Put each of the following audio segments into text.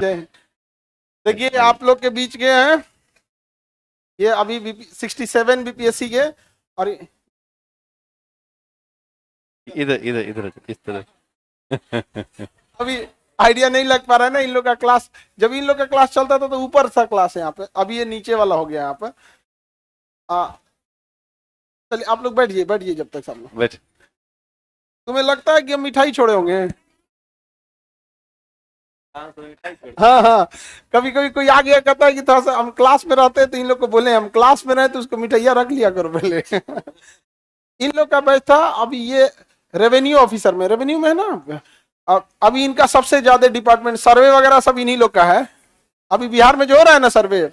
देखिए आप लोग के बीच के हैं ये अभी 67 बीपीएससी के, और इधर इधर इधर इस तरह। अभी आइडिया नहीं लग पा रहा है ना इन लोग का क्लास। जब इन लोग का क्लास चलता था तो ऊपर सा क्लास है यहाँ पे, अभी ये नीचे वाला हो गया यहाँ पे। चलिए आप लोग बैठिए बैठिए जब तक सब लोग बैठ। तुम्हें लगता है कि हम मिठाई छोड़े होंगे? हाँ हाँ, कभी कभी कोई आ गया कहता है कि थोड़ा सा हम क्लास में रहते हैं तो इन लोग को बोले हम क्लास में रहे तो उसको मिठाइया रख लिया करो पहले। इन लोग का बैच था अभी ये रेवेन्यू ऑफिसर में, रेवेन्यू में है ना। अभी इनका सबसे ज्यादा डिपार्टमेंट सर्वे वगैरह सब इन्हीं लोग का है। अभी बिहार में जो हो रहा है ना सर्वे,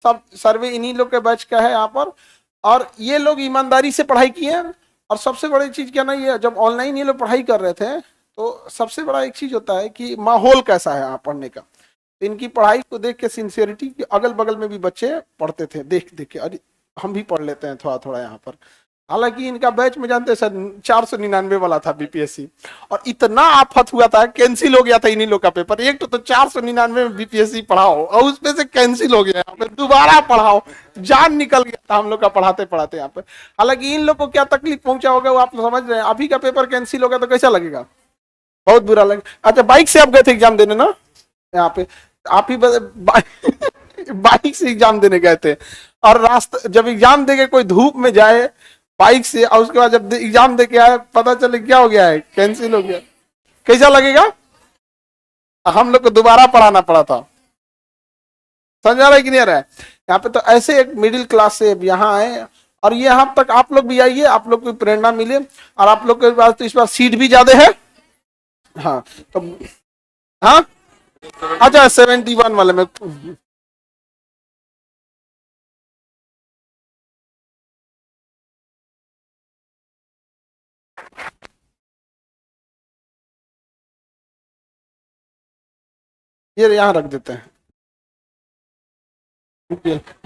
सब सर्वे इन्हीं लोग के बैच का है यहाँ पर। और ये लोग ईमानदारी से पढ़ाई किए हैं। और सबसे बड़ी चीज क्या ना, ये जब ऑनलाइन ये लोग पढ़ाई कर रहे थे तो सबसे बड़ा एक चीज होता है कि माहौल कैसा है यहाँ पढ़ने का। तो इनकी पढ़ाई को देख के सिंसियरिटी, अगल बगल में भी बच्चे पढ़ते थे देख देख के, अरे हम भी पढ़ लेते हैं थोड़ा थोड़ा यहाँ पर। हालांकि इनका बैच में जानते हैं सर 499 वाला था बीपीएससी, और इतना आफत हुआ था कैंसिल हो गया था इन्हीं लोग का पेपर। एक तो 499 में बीपीएससी पढ़ाओ और उसमें से कैंसिल हो गया, यहाँ पे दोबारा पढ़ाओ, जान निकल गया था हम लोग का पढ़ाते पढ़ाते यहाँ पे। हालांकि इन लोग को क्या तकलीफ पहुंचा होगा वो आप समझ रहे हैं। अभी का पेपर कैंसिल हो गया तो कैसा लगेगा? बहुत बुरा लगे। अच्छा बाइक से आप गए थे एग्जाम देने ना यहाँ पे? आप ही बाइक से एग्जाम देने गए थे, और रास्ता जब एग्जाम दे के कोई धूप में जाए बाइक से, और उसके बाद जब एग्जाम दे के आए पता चले क्या हो गया है, कैंसिल हो गया, कैसा लगेगा? हम लोग को दोबारा पढ़ाना पड़ा था। समझ आ रहा है कि नहीं आ रहा है? यहाँ पे तो ऐसे एक मिडिल क्लास से यहाँ आए, और ये यहाँ तक आप लोग भी आइए, आप लोग को प्रेरणा मिले। और आप लोग के पास तो इस बार सीट भी ज्यादा है। हाँ तो हाँ अच्छा 71 वाले में ये यहाँ रख देते हैं।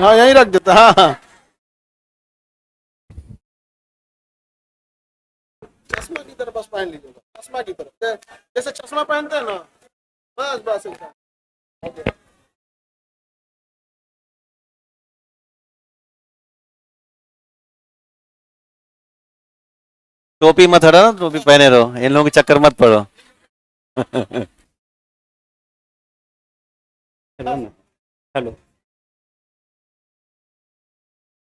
हाँ यहीं रख देते हैं। हाँ हाँ, चश्मा की तरफ बस पहन लीजिएगा, चश्मा की तरफ जैसे चश्मा पहनते हैं ना, बस बस एकदम। टोपी मत हटाना, टोपी पहने रहो, इन लोगों के चक्कर मत पड़ो। हेलो ना। हेलो,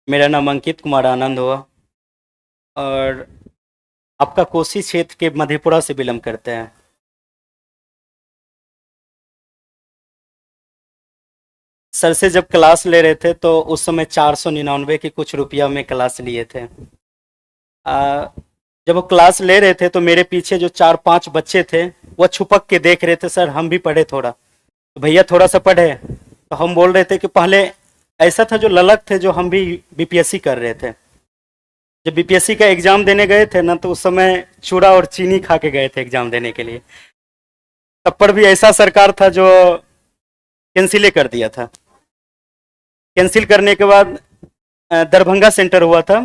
मेरा नाम अंकित कुमार आनंद हुआ, और आपका कोसी क्षेत्र के मधेपुरा से बिलोंग करते हैं। सर से जब क्लास ले रहे थे तो उस समय 499 के कुछ रुपया में क्लास लिए थे। जब वो क्लास ले रहे थे तो मेरे पीछे जो 4-5 बच्चे थे वो छुपक के देख रहे थे, सर हम भी पढ़े थोड़ा, तो भैया थोड़ा सा पढ़े। तो हम बोल रहे थे कि पहले ऐसा था जो ललक थे जो हम भी बीपीएससी कर रहे थे। जब बीपीएससी का एग्जाम देने गए थे ना तो उस समय चूड़ा और चीनी खा के गए थे एग्जाम देने के लिए। तब पर भी ऐसा सरकार था जो कैंसिल कर दिया था। कैंसिल करने के बाद दरभंगा सेंटर हुआ था।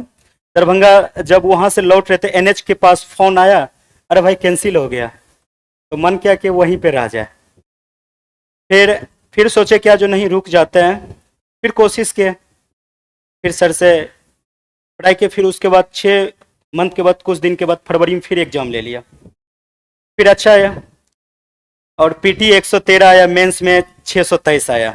दरभंगा जब वहाँ से लौट रहे थे एनएच के पास फोन आया, अरे भाई कैंसिल हो गया। तो मन किया कि वहीं पे रह जाए। फिर सोचे क्या जो नहीं रुक जाते हैं, फिर कोशिश किए, फिर सर से पढ़ाई के, फिर उसके बाद 6 मंथ के बाद कुछ दिन के बाद फरवरी में फिर एग्जाम ले लिया, फिर अच्छा आया, और पीटी 113 आया, मेंस में 623 आया।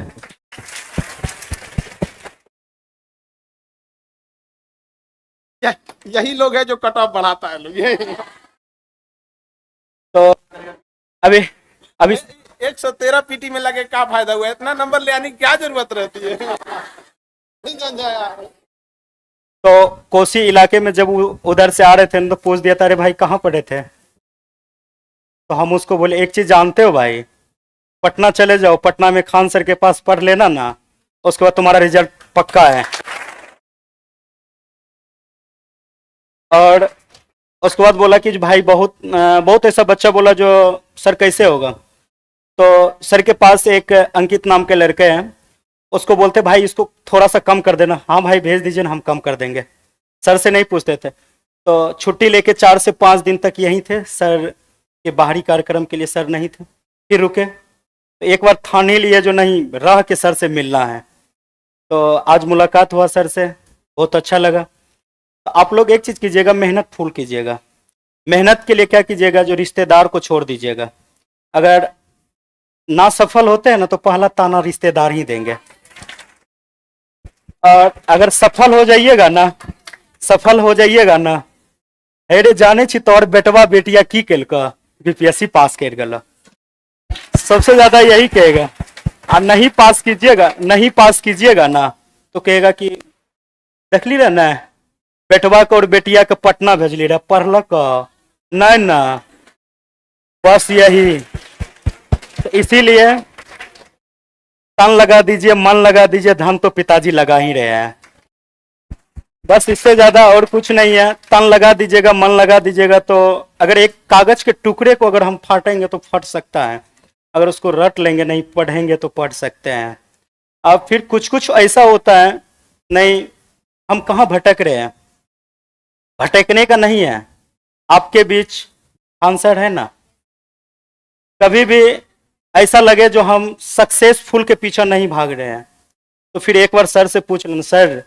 यही लोग है जो कट ऑफ बढ़ाता है लोग। तो अभी 113 पीटी में लगे क्या फायदा हुआ? इतना नंबर ले आने की क्या जरूरत रहती है? नहीं समझा यार। तो कोसी इलाके में जब उधर से आ रहे थे तो पूछ दिया था, अरे भाई कहाँ पढ़े थे? तो हम उसको बोले एक चीज जानते हो भाई, पटना चले जाओ, पटना में खान सर के पास पढ़ लेना ना, उसके बाद तुम्हारा रिजल्ट पक्का है। और उसके बाद बोला कि भाई बहुत ऐसा बच्चा बोला जो सर कैसे होगा। तो सर के पास एक अंकित नाम के लड़के हैं, उसको बोलते भाई इसको थोड़ा सा कम कर देना। हाँ भाई भेज दीजिए ना, हम कम कर देंगे। सर से नहीं पूछते थे। तो छुट्टी लेके 4 से 5 दिन तक यहीं थे। सर के बाहरी कार्यक्रम के लिए सर नहीं थे, फिर रुके। तो एक बार ठान ही लिए जो नहीं रह के सर से मिलना है। तो आज मुलाकात हुआ सर से, बहुत अच्छा लगा। तो आप लोग एक चीज़ कीजिएगा, मेहनत फुल कीजिएगा। मेहनत के लिए क्या कीजिएगा, जो रिश्तेदार को छोड़ दीजिएगा। अगर ना सफल होते हैं ना तो पहला ताना रिश्तेदार ही देंगे, और अगर सफल हो जाइएगा ना, अरे जाने छी तोर बेटवा बेटिया की केलका, बीपीएससी पास कर गला, सबसे ज्यादा यही कहेगा। और नहीं पास कीजिएगा ना तो कहेगा कि देखली रहे ना बेटवा को और बेटिया के पटना भेजली रहे, पढ़लक नहीं ना, बस यही। तो इसीलिए तन लगा दीजिए, मन लगा दीजिए, धन तो पिताजी लगा ही रहे हैं। बस इससे ज्यादा और कुछ नहीं है। तन लगा दीजिएगा, मन लगा दीजिएगा। तो अगर एक कागज के टुकड़े को अगर हम फाटेंगे तो फट सकता है, अगर उसको रट लेंगे, नहीं पढ़ेंगे तो पढ़ सकते हैं। अब फिर कुछ कुछ ऐसा होता है, नहीं हम कहाँ भटक रहे हैं, भटकने का नहीं है। आपके बीच आंसर है ना। कभी भी ऐसा लगे जो हम सक्सेसफुल के पीछे नहीं भाग रहे हैं, तो फिर एक बार सर से पूछ लेना, सर,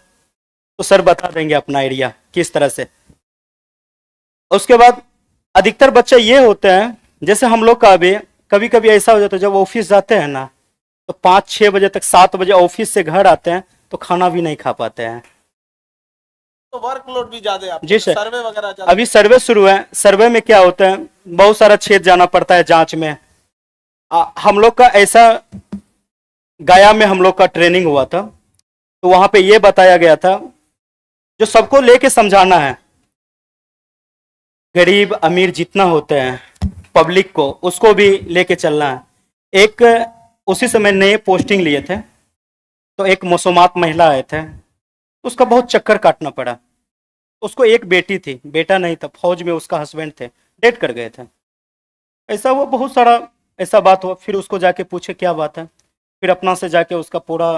तो सर बता देंगे अपना एरिया किस तरह से। उसके बाद अधिकतर बच्चे ये होते हैं, जैसे हम लोग का अभी कभी कभी ऐसा हो जाता है, जब ऑफिस जाते हैं ना तो 5-6 बजे तक, 7 बजे ऑफिस से घर आते हैं तो खाना भी नहीं खा पाते हैं। तो वर्कलोड भी ज्यादा है, जी सर। सर्वे वगैरह ज्यादा। अभी सर्वे शुरू है। सर्वे में क्या होता है, बहुत सारा क्षेत्र जाना पड़ता है जांच में। हम लोग का ऐसा, गया में हम लोग का ट्रेनिंग हुआ था, तो वहां पे ये बताया गया था, जो सबको लेके समझाना है, गरीब अमीर जितना होते हैं पब्लिक को, उसको भी लेके चलना है। एक उसी समय नए पोस्टिंग लिए थे, तो एक मौसमात महिला आए थे, उसका बहुत चक्कर काटना पड़ा। उसको एक बेटी थी, बेटा नहीं था, फौज में उसका हस्बैंड थे, डेथ कर गए थे। ऐसा वो बहुत सारा ऐसा बात हुआ। फिर उसको जाके पूछे क्या बात है, फिर अपना से जाके उसका पूरा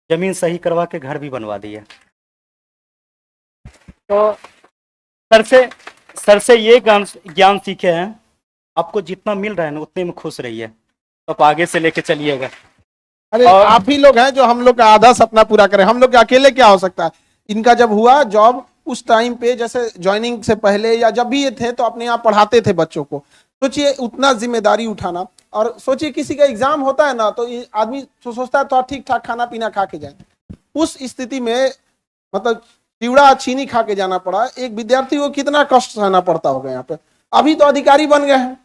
जमीन सही करवा के घर भी बनवा दिया। तो सर से ये ज्ञान सीखे हैं, आपको जितना मिल रहा है ना उतने में खुश रहिए, तो आप आगे से लेके चलिएगा। अरे आप ही लोग हैं जो हम लोग का आधा सपना पूरा करें। हम लोग के अकेले क्या हो सकता है। इनका जब हुआ जॉब, उस टाइम पे जैसे ज्वाइनिंग से पहले या जब भी ये थे तो अपने यहाँ पढ़ाते थे बच्चों को। सोचिए उतना जिम्मेदारी उठाना, और सोचिए किसी का एग्जाम होता है ना तो आदमी सोचता है तो ठीक ठाक खाना पीना खा के जाए। उस स्थिति में मतलब चिवड़ा चीनी खा के जाना पड़ा। एक विद्यार्थी को कितना कष्ट सहना पड़ता होगा यहाँ पे। अभी तो अधिकारी बन गए हैं,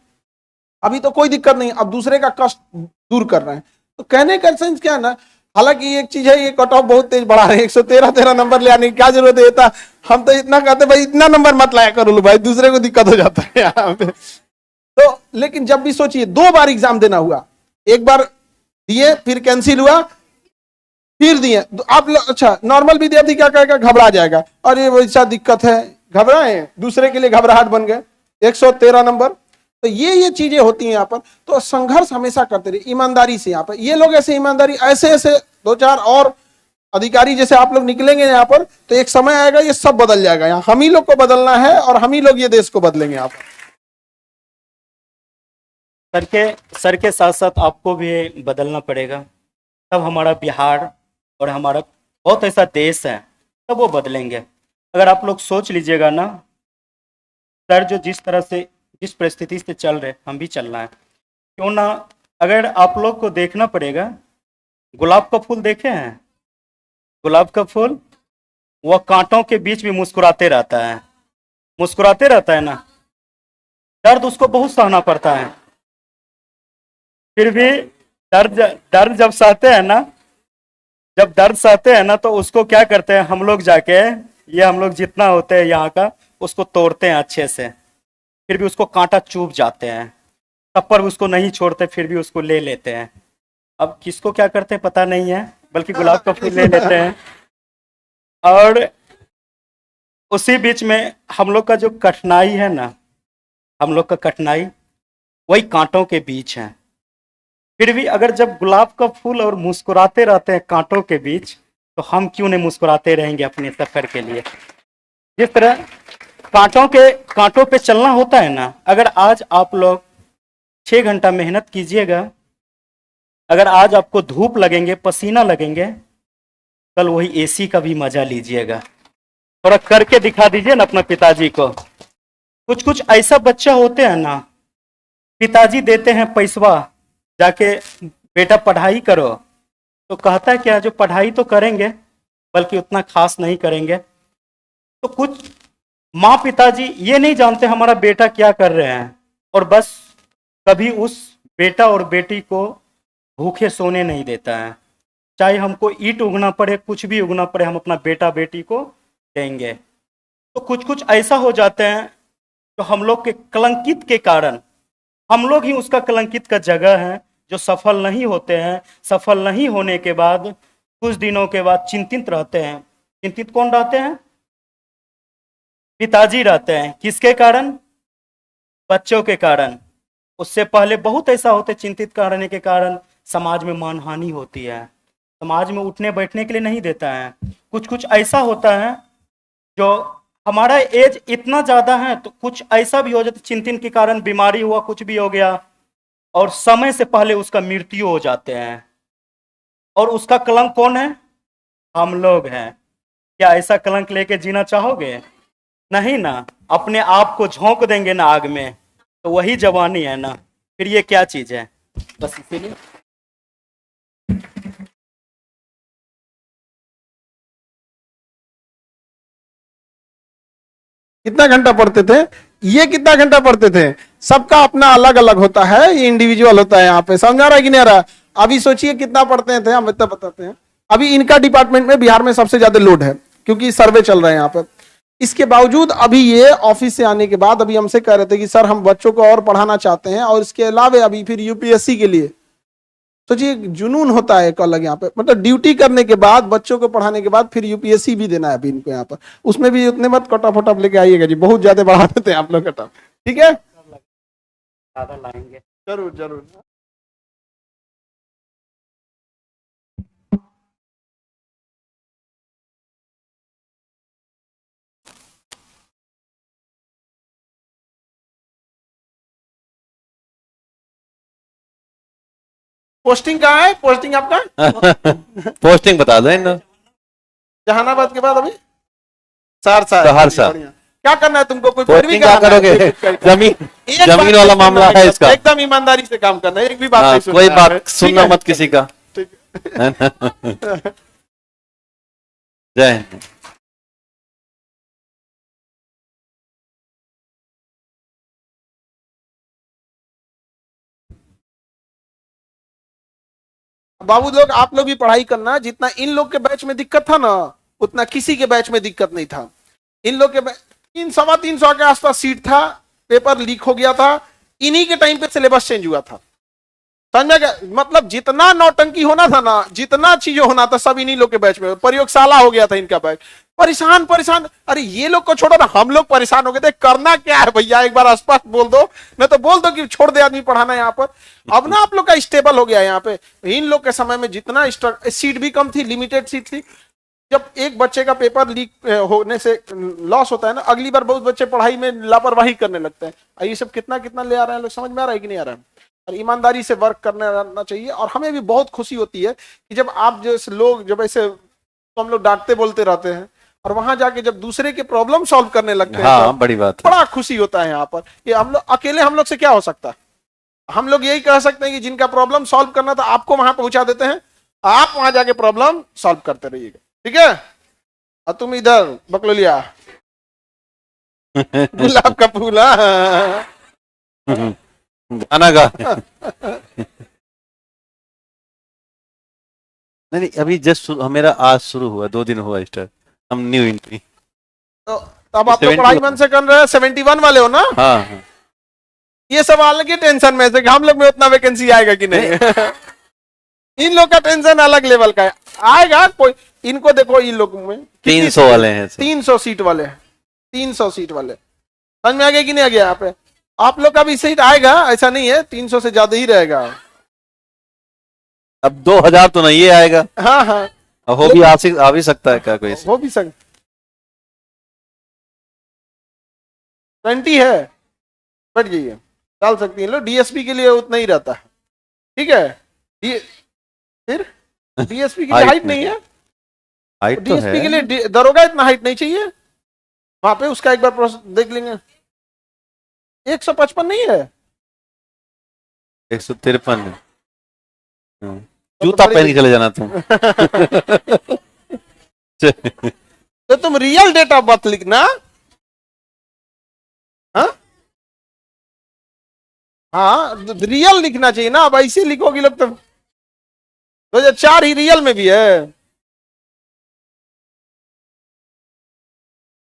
अभी तो कोई दिक्कत नहीं, अब दूसरे का कष्ट दूर कर रहे हैं। तो कहने का सेंस क्या है ना, हालांकि एक चीज है, ये कट ऑफ बहुत तेज बढ़ा रहे हैं, 113 नंबर ले आने की क्या जरूरत है। था हम तो इतना कहते भाई इतना नंबर मत लाया करो भाई, दूसरे को दिक्कत हो जाता है यहाँ पे। तो लेकिन जब भी सोचिए 2 बार एग्जाम देना हुआ, एक बार दिए फिर कैंसिल हुआ, फिर दिए। तो आप अच्छा नॉर्मल विद्यार्थी क्या कहेगा, घबरा जाएगा, और ये वैसा दिक्कत है, घबराए, दूसरे के लिए घबराहट बन गए। 113 नंबर, तो ये चीजें होती हैं यहाँ पर। तो संघर्ष हमेशा करते रहिए ईमानदारी से। यहाँ पर ये लोग ऐसे ईमानदारी, ऐसे 2-4 और अधिकारी जैसे आप लोग निकलेंगे यहाँ पर, तो एक समय आएगा ये सब बदल जाएगा। यहाँ हम ही लोग को बदलना है, और हम ही लोग ये देश को बदलेंगे। यहाँ पर सर के साथ साथ आपको भी बदलना पड़ेगा, तब हमारा बिहार और हमारा बहुत ऐसा देश है, तब वो बदलेंगे। अगर आप लोग सोच लीजिएगा ना, सर जो जिस तरह से, जिस परिस्थिति से चल रहे, हम भी चलना है, क्यों ना। अगर आप लोग को देखना पड़ेगा, गुलाब का फूल देखे हैं, गुलाब का फूल वह कांटों के बीच भी मुस्कुराते रहता है ना। दर्द उसको बहुत सहना पड़ता है, फिर भी दर्द जब सहते हैं ना, जब दर्द सहते हैं ना, तो उसको क्या करते हैं हम लोग जाके, ये हम लोग जितना होते हैं यहाँ का, उसको तोड़ते हैं अच्छे से, फिर भी उसको कांटा चुभ जाते हैं, तब पर उसको नहीं छोड़ते, फिर भी उसको ले लेते हैं। अब किसको क्या करते हैं पता नहीं है, बल्कि गुलाब का फूल ले लेते हैं। और उसी बीच में हम लोग का जो कठिनाई है ना, हम लोग का कठिनाई वही कांटों के बीच है। फिर भी अगर जब गुलाब का फूल और मुस्कुराते रहते हैं कांटों के बीच, तो हम क्यों नहीं मुस्कुराते रहेंगे अपने सफर के लिए। जिस तरह कांटों पे चलना होता है ना, अगर आज आप लोग 6 घंटा मेहनत कीजिएगा, अगर आज आपको धूप लगेंगे, पसीना लगेंगे, कल वही एसी का भी मजा लीजिएगा। थोड़ा करके दिखा दीजिए ना अपना पिताजी को। कुछ कुछ ऐसा बच्चा होते हैं ना, पिताजी देते हैं पैसवा, जाके बेटा पढ़ाई करो, तो कहता है क्या, जो पढ़ाई तो करेंगे बल्कि उतना खास नहीं करेंगे। तो कुछ माँ पिताजी ये नहीं जानते हमारा बेटा क्या कर रहे हैं, और बस कभी उस बेटा और बेटी को भूखे सोने नहीं देता है। चाहे हमको ईंट उगना पड़े, कुछ भी उगना पड़े, हम अपना बेटा बेटी को देंगे। तो कुछ कुछ ऐसा हो जाते हैं तो हम लोग के कलंकित के कारण, हम लोग ही उसका कलंकित का जगह है, जो सफल नहीं होते हैं। सफल नहीं होने के बाद कुछ दिनों के बाद चिंतित रहते हैं। चिंतित कौन रहते हैं? पिताजी रहते हैं। किसके कारण? बच्चों के कारण। उससे पहले बहुत ऐसा होते चिंतित करने के कारण समाज में मानहानि होती है, समाज में उठने बैठने के लिए नहीं देता है। कुछ कुछ ऐसा होता है जो हमारा एज इतना ज्यादा है तो कुछ ऐसा भी हो जाता, चिंतन के कारण बीमारी हुआ, कुछ भी हो गया, और समय से पहले उसका मृत्यु हो जाते हैं। और उसका कलंक कौन है? हम लोग हैं। क्या ऐसा कलंक लेके जीना चाहोगे? नहीं ना। अपने आप को झोंक देंगे ना आग में, तो वही जवानी है ना। फिर ये क्या चीज है? बस इसीलिए कितना घंटा पढ़ते थे? ये कितना घंटा पढ़ते थे? सबका अपना अलग अलग होता है, ये इंडिविजुअल होता है। यहाँ पे समझा रहा है कि नहीं आ रहा? अभी सोचिए कितना पढ़ते थे, हम इतना बताते हैं। अभी इनका डिपार्टमेंट में बिहार में सबसे ज्यादा लोड है, क्योंकि सर्वे चल रहा है यहाँ पे। इसके बावजूद अभी ये ऑफिस से आने के बाद अभी हमसे कह रहे थे कि सर हम बच्चों को और पढ़ाना चाहते हैं, और इसके अलावा अभी फिर यूपीएससी के लिए। सोचिए जुनून होता है एक अलग यहाँ पे, मतलब ड्यूटी करने के बाद, बच्चों को पढ़ाने के बाद फिर यूपीएससी भी देना है अभी इनको यहाँ पर। उसमें भी उतने मत कटअप वटअप लेके आइएगा जी, बहुत ज्यादा बढ़ा देते हैं आप लोग कटअप। ठीक है, ज्यादा लाएंगे। जरूर जरूर। पोस्टिंग कहाँ है? पोस्टिंग आपका पोस्टिंग बता दो इन। जहानाबाद के बाद अभी सहरसा है। सहरसा। बढ़िया। क्या करना है तुमको? कोई पोस्टिंग क्या करोगे? जमीन एक जमीन बात वाला नहीं मामला सुनना है इसका। एकदम ईमानदारी से काम करना है, एक भी बात हाँ, नहीं सुनना कोई है। बात ठीक सुनना है? मत किसी का। ठीक है ना? जय हिंद। बाबू लोग, आप लोग भी पढ़ाई करना। जितना इन लोग के बैच में दिक्कत था ना, उतना किसी के बैच में दिक्कत नहीं था। इन लोग के 300 के आसपास सीट था, पेपर लीक हो गया था, इन्हीं के टाइम पे सिलेबस चेंज हुआ था। समझ गया? मतलब जितना नौटंकी होना था ना, जितना चीजें होना था, सब इन्हीं लोग के बैच में। प्रयोगशाला हो गया था इनका बैच। परेशान परेशान, अरे ये लोग को छोड़ो ना, हम लोग परेशान हो गए थे। करना क्या है भैया, एक बार स्पष्ट बोल दो, मैं तो बोल दो कि छोड़ दे आदमी पढ़ाना यहाँ पर। अब ना आप लोग का स्टेबल हो गया यहाँ पे। इन लोग के समय में जितना सीट भी कम थी, लिमिटेड सीट थी। जब एक बच्चे का पेपर लीक होने से लॉस होता है ना, अगली बार बहुत बच्चे पढ़ाई में लापरवाही करने लगते हैं। ये सब कितना कितना ले आ रहे हैं लोग, समझ में आ रहा है कि नहीं आ रहा है? और ईमानदारी से वर्क करना चाहिए। और हमें भी बहुत खुशी होती है कि जब आप जैसे लोग, जब ऐसे तो हम लोग डांटते बोलते रहते हैं, और वहां जाके जब दूसरे के प्रॉब्लम सॉल्व करने लगते हैं, हाँ, तो बड़ी बात है। बड़ा खुशी होता है यहाँ पर। कि हम लोग अकेले, हम लोग से क्या हो सकता है? हम लोग यही कह सकते हैं कि जिनका प्रॉब्लम सॉल्व करना था, आपको वहां पहुंचा देते हैं, आप वहां जाके प्रॉब्लम सॉल्व करते रहिएगा। ठीक है? और तुम इधर बकलोलिया गुलाब का फूल। गाना गा। नहीं, अभी जस्ट मेरा आज शुरू हुआ, 2 दिन हुआ स्टार्ट। हम न्यू एंट्री। तो अब आप तो पढ़ाई मन से कर रहे हैं। 71 वाले हो ना? हाँ हाँ। ये सवाल की टेंशन में से कि हम लोग में उतना वैकेंसी आएगा कि नहीं। इन लोग का टेंशन अलग लेवल का है। आएगा कोई, इनको देखो, इन लोगों में 300 वाले हैं। 300 सीट वाले हैं। 300 सीट वाले। समझ में आ गया कि नहीं आ गया? यहाँ पे आप लोग का भी सीट आएगा, ऐसा नहीं है, 300 से ज्यादा ही रहेगा। अब 2000 तो नहीं आएगा। हाँ हाँ, अब आ भी सकता है क्या कोई? हो भी सकता। 20 है, बढ़ जाइए, डाल सकती हैं लोग। डीएसपी के लिए उतना ही रहता है। ठीक है? फिर डीएसपी की हाइट नहीं है, हाइट तो डीएसपी के है। लिए दरोगा इतना हाइट नहीं चाहिए। वहां पे उसका एक बार प्रोसेस देख लेंगे। 155 नहीं है, 153। जूता पहन के चले जाना तुम। तो तुम रियल डेट ऑफ बर्थ लिखना। हाँ हाँ, रियल लिखना चाहिए ना। अब ऐसे लिखोगी लोग तो 2004 ही रियल में भी है।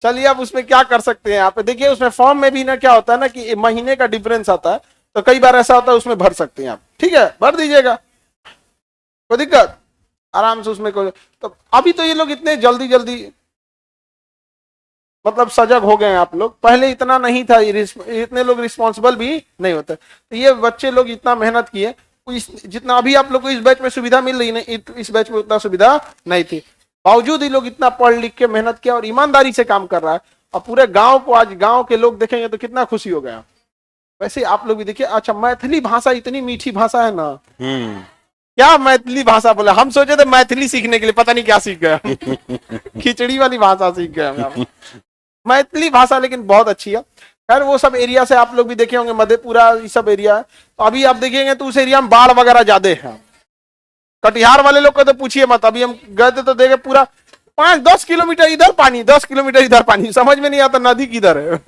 चलिए अब उसमें क्या कर सकते हैं यहाँ पे देखिए, उसमें फॉर्म में भी ना क्या होता है ना कि महीने का डिफरेंस आता है, तो कई बार ऐसा होता है उसमें भर सकते हैं आप। ठीक है, भर दीजिएगा, कोई दिक्कत, आराम से उसमें कोई। तो अभी तो ये लोग इतने जल्दी जल्दी मतलब सजग हो गए हैं आप लोग, पहले इतना नहीं था, इतने लोग रिस्पॉन्सिबल भी नहीं होते। तो ये बच्चे लोग इतना मेहनत किए, जितना अभी आप लोग को इस बैच में सुविधा मिल रही नहीं, इस बैच में उतना सुविधा नहीं थी, बावजूद ये लोग इतना पढ़ लिख के मेहनत किया और ईमानदारी से काम कर रहा है। और पूरे गांव को आज गांव के लोग देखेंगे तो कितना खुशी हो गया। वैसे आप लोग भी देखिए, अच्छा मैथिली भाषा इतनी मीठी भाषा है ना, क्या मैथिली भाषा बोला, हम सोचे थे मैथिली सीखने के लिए, पता नहीं क्या सीख गया। खिचड़ी वाली भाषा सीख गया। मैथिली भाषा लेकिन बहुत अच्छी है। खैर वो सब एरिया से आप लोग भी देखे होंगे, मधेपुरा ये सब एरिया है, तो अभी आप देखेंगे तो उस एरिया में बाढ़ वगैरह ज्यादा है। कटिहार वाले लोग को तो पूछिए मत, अभी हम गए थे तो देखे पूरा 5-10 किलोमीटर इधर पानी, 10 किलोमीटर इधर पानी, समझ में नहीं आता नदी किधर है।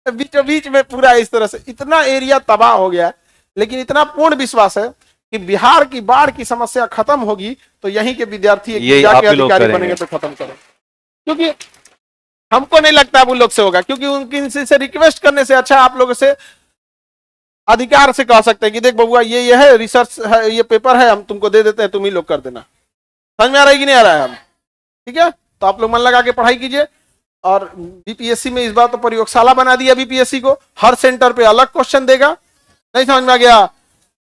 बीचों बीच में पूरा इस तरह से इतना एरिया तबाह हो गया। लेकिन इतना पूर्ण विश्वास है कि बिहार की बाढ़ की समस्या खत्म होगी तो यहीं के विद्यार्थी जाके अधिकारी बनेंगे तो खत्म करें। क्योंकि हमको नहीं लगता अब उन लोग से होगा, क्योंकि उनकी से रिक्वेस्ट करने से अच्छा आप लोगों से अधिकार से कह सकते हैं कि देख बबुआ ये है रिसर्च है, ये पेपर है, हम तुमको दे देते हैं, तुम ही लोग कर देना। समझ में आ रहा है कि नहीं आ रहा है? हम ठीक है, तो आप लोग मन लगा के पढ़ाई कीजिए। और बीपीएससी में इस बार तो प्रयोगशाला बना दिया बीपीएससी को, हर सेंटर पे अलग क्वेश्चन देगा। नहीं समझ में आ गया?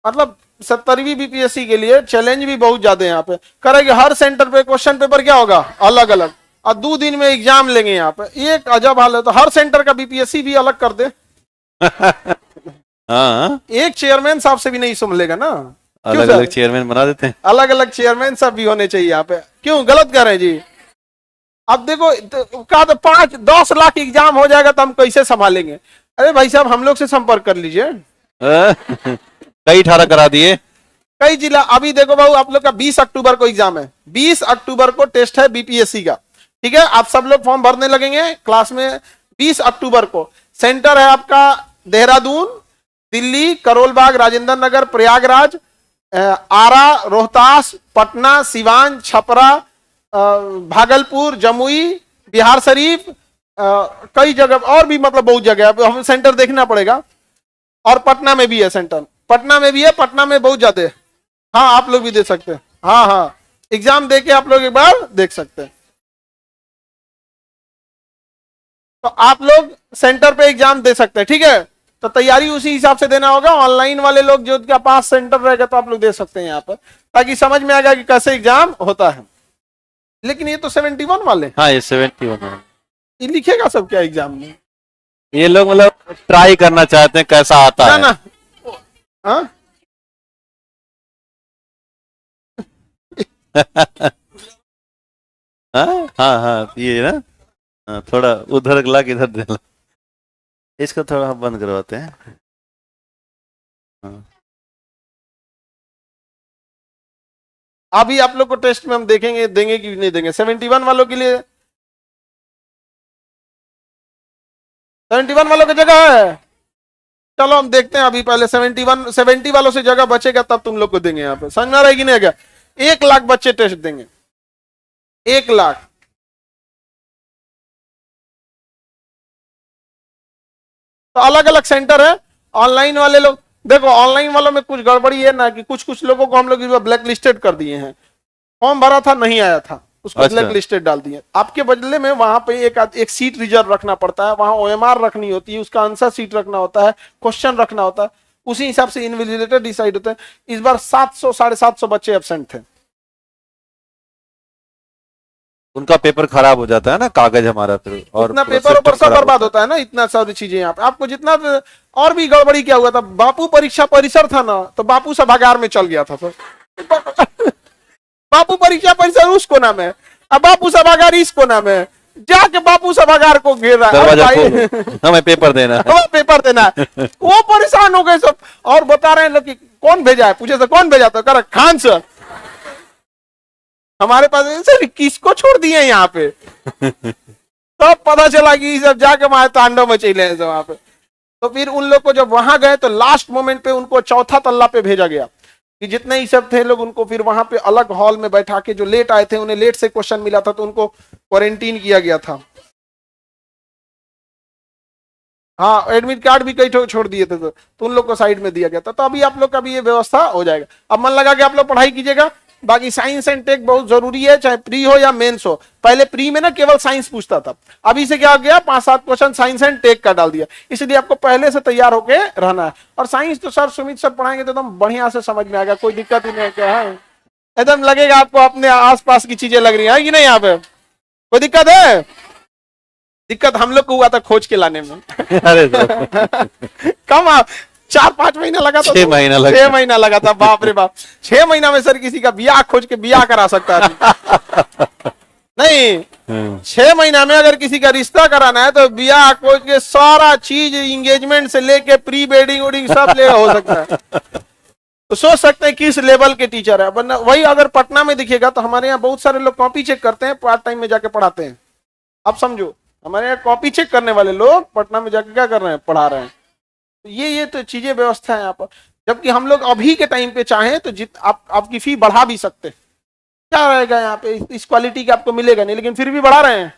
मतलब 70वीं बीपीएससी के लिए चैलेंज भी बहुत ज्यादा है यहाँ पे। करेंगे हर सेंटर पे क्वेश्चन पेपर क्या होगा अलग अलग, और 2 दिन में एग्जाम लेंगे यहाँ पे। एक अजब हाल है, तो हर सेंटर का बीपीएससी भी अलग कर दे। हाँ, एक चेयरमैन साहब से भी नहीं संभलेगा ना, अलग अलग चेयरमैन बना देते हैं। अलग अलग चेयरमैन साहब भी होने चाहिए यहाँ पे। क्यों गलत कर रहे हैं जी? अब देखो कहा तो 5-10 लाख एग्जाम हो जाएगा तो हम कैसे संभालेंगे? अरे भाई साहब हम लोग से संपर्क कर लीजिए। कई 18 करा दिए, कई जिला। अभी देखो बाबू आप लोग का 20 अक्टूबर को एग्जाम है, 20 अक्टूबर को टेस्ट है बीपीएससी का। ठीक है, आप सब लोग फॉर्म भरने लगेंगे क्लास में। 20 अक्टूबर को सेंटर है आपका देहरादून, दिल्ली, करोलबाग, राजेंद्र नगर, प्रयागराज, आरा, रोहतास, पटना, सिवान, छपरा, भागलपुर, जमुई, बिहार शरीफ, कई जगह और भी, मतलब बहुत जगह है, हमें सेंटर देखना पड़ेगा। और पटना में भी है सेंटर, पटना में भी है, पटना में बहुत ज्यादा है। हाँ आप लोग भी दे सकते हैं, हाँ हाँ एग्जाम दे के आप लोग एक बार देख सकते हैं। तो आप लोग सेंटर पे एग्जाम दे सकते हैं। ठीक है, तो तैयारी उसी हिसाब से देना होगा। ऑनलाइन वाले लोग जो उनका पास सेंटर रहेगा तो आप लोग दे सकते हैं यहाँ पर, ताकि समझ में आ जाए कि कैसे एग्जाम होता है। लेकिन ये तो 71 वाले, हाँ ये 71 है। ये लिखेगा सब क्या एग्जाम में? ये लोग मतलब ट्राई करना चाहते हैं कैसा आता ना है। ना हाँ हाँ हाँ हाँ, ये ना, हाँ, थोड़ा उधर ला के इधर देना, इसको थोड़ा हम बंद करवाते हैं। हाँ। अभी आप लोग को टेस्ट में हम देखेंगे देंगे कि नहीं देंगे। 71 वालों के लिए 71 वालों की जगह है। चलो हम देखते हैं अभी, पहले 70 वालों से जगह बचेगा तब तुम लोग को देंगे। यहाँ पे समझ में आ रहा है कि नहीं? क्या 1 लाख बच्चे टेस्ट देंगे? 1 लाख। तो अलग अलग सेंटर है। ऑनलाइन वाले लोग देखो, ऑनलाइन वालों में कुछ गड़बड़ी है ना कि कुछ लोगों को हम लोग ब्लैक लिस्टेड कर दिए हैं। फॉर्म भरा था नहीं आया था, उसको अच्छा। ब्लैक लिस्टेड डाल दिए। आपके बदले में वहां पे एक सीट रिजर्व रखना पड़ता है, वहां ओएमआर रखनी होती है, उसका आंसर सीट रखना होता है, क्वेश्चन रखना होता है, उसी हिसाब से इन्विजिलेटर डिसाइड होता है। इस बार 700-750 बच्चे एब्सेंट थे। उनका पेपर खराब हो जाता है ना, कागज हमारा फिर, और इतना पूरा पेपर ऊपर system सब खराब बर्बाद होता है ना, इतना सारी चीजें यहाँ पे। आपको जितना और भी गड़बड़ी क्या हुआ था, बापू परीक्षा परिसर था ना, तो बापू सभागार में चल गया था सर। बापू परीक्षा परिसर उस कोना में, अब बापू सभागार इस कोना में, जाके बापू सभागार को घेर रहा है। दरवाजा भाई, खोलो, हमें पेपर देना है। हमें पेपर देना है। वो परेशान हो गए सब और बता रहे हैं लोग कि कौन भेजा है, पूछे तो कौन भेजा, तो कर खान सर हमारे पास। सर किसको छोड़ दिए यहाँ पे? तब पता चला कि ये सब जाके वहां तांडव में चले हैं वहां पे। तो फिर उन लोग को जब वहां गए तो लास्ट मोमेंट पे उनको चौथा तल्ला पे भेजा गया कि जितने ही सब थे लोग, उनको फिर वहां पे अलग हॉल में बैठा के, जो लेट आए थे उन्हें लेट से क्वेश्चन मिला था तो उनको क्वारंटीन किया गया था। हाँ, एडमिट कार्ड भी कई छोड़ दिए थे तो उन लोग को साइड में दिया गया था। तो अभी आप लोग का भी ये व्यवस्था हो जाएगा। अब मन लगा कि आप लोग पढ़ाई कीजिएगा। बाकी साइंस एंड टेक बहुत जरूरी है, चाहे प्री हो या मेंस हो। पहले प्री में ना केवल साइंस पूछता था, अभी से क्या हो गया, 5-7 क्वेश्चन साइंस एंड टेक का डाल दिया। इसलिए आपको पहले से तैयार होके रहना है। और साइंस तो सर सुमित सर पढ़ाएंगे तो एकदम बढ़िया से समझ में आएगा, कोई दिक्कत ही नहीं है। क्या है, एकदम लगेगा आपको अपने आसपास की चीजें लग रही है कि नहीं? यहाँ पे कोई दिक्कत है? दिक्कत हम लोग को हुआ था खोज के लाने में। अरे कम आप 4-5 महीना लगा था, 6 महीना लगा, 6 महीना लगा था। बाप रे बाप, 6 महीना में सर किसी का ब्याह खोज के ब्याह करा सकता है नहीं? 6 महीना में अगर किसी का रिश्ता कराना है तो ब्याह खोज के सारा चीज, इंगेजमेंट से लेके प्री वेडिंग वेडिंग सब ले हो सकता है। तो सोच सकते हैं किस लेवल के टीचर है। वरना वही अगर पटना में दिखेगा तो हमारे यहाँ बहुत सारे लोग कॉपी चेक करते हैं, पार्ट टाइम में जाके पढ़ाते हैं। अब समझो, हमारे यहाँ कॉपी चेक करने वाले लोग पटना में जाके क्या कर रहे हैं, पढ़ा रहे हैं। तो ये तो चीजें व्यवस्था है यहाँ पर। जबकि हम लोग अभी के टाइम पे चाहें तो आपकी फी बढ़ा भी सकते हैं। क्या रहेगा यहाँ पे, इस क्वालिटी का आपको मिलेगा नहीं, लेकिन फिर भी बढ़ा रहे हैं।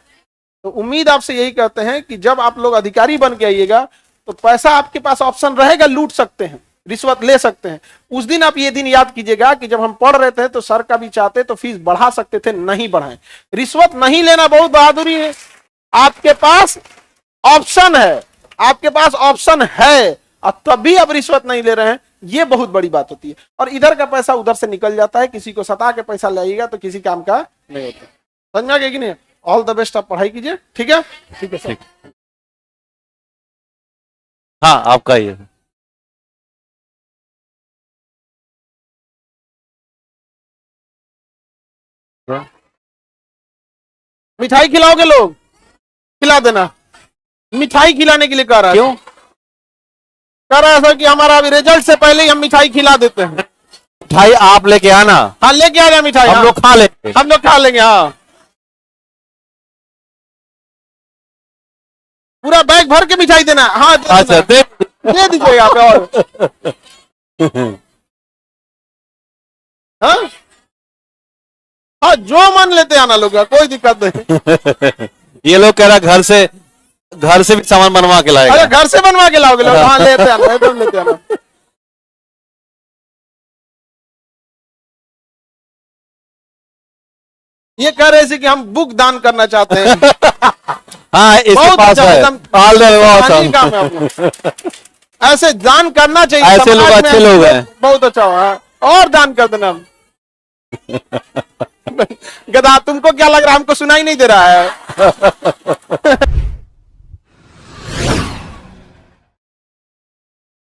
तो उम्मीद आपसे यही करते हैं कि जब आप लोग अधिकारी बन के आइएगा तो पैसा आपके पास ऑप्शन रहेगा, लूट सकते हैं, रिश्वत ले सकते हैं। उस दिन आप ये दिन याद कीजिएगा कि जब हम पढ़ रहे थे तो सर का भी चाहते तो फीस बढ़ा सकते थे, नहीं बढ़ाएं। रिश्वत नहीं लेना बहुत बहादुरी है। आपके पास ऑप्शन है, आपके पास ऑप्शन है और तब भी आप रिश्वत नहीं ले रहे हैं, ये बहुत बड़ी बात होती है। और इधर का पैसा उधर से निकल जाता है। किसी को सता के पैसा लाइएगा तो किसी काम का नहीं होता। समझ में आ गया कि नहीं? ऑल द बेस्ट, आप पढ़ाई कीजिए। ठीक है, ठीक है सर। हाँ, आपका ही है। मिठाई खिलाओगे लोग? खिला देना। मिठाई खिलाने के लिए कह रहा है। क्यों कह रहा है सर कि हमारा अभी रिजल्ट से पहले ही हम मिठाई खिला देते हैं। मिठाई आप लेके आना, हाँ लेके आ रहे मिठाई, हम लोग खा लेंगे। हम लोग खा लेंगे। हाँ, पूरा बैग भर के मिठाई देना। हाँ अच्छा, दे दीजिएगा आप। और हाँ हाँ, जो मन लेते आना लोग, कोई दिक्कत नहीं। ये लोग कह रहा घर से भी सामान बनवा के लाएगा। अरे घर से बनवा के लाओगे लोग? हाँ, लेते आना, एकदम लेते आना। ये कह रहे थे कि हम बुक दान करना चाहते हैं। हाँ, इसके पास अच्छा, है। एकदम Awesome। काम है अपना। ऐसे दान करना चाहिए। ऐसे लोग समाज में अच्छे लोग हैं। बहुत अच्छा हुआ। और दान कर देना। गधा, तुमको क्या लग रहा है, हमको सुनाई नहीं दे रहा है?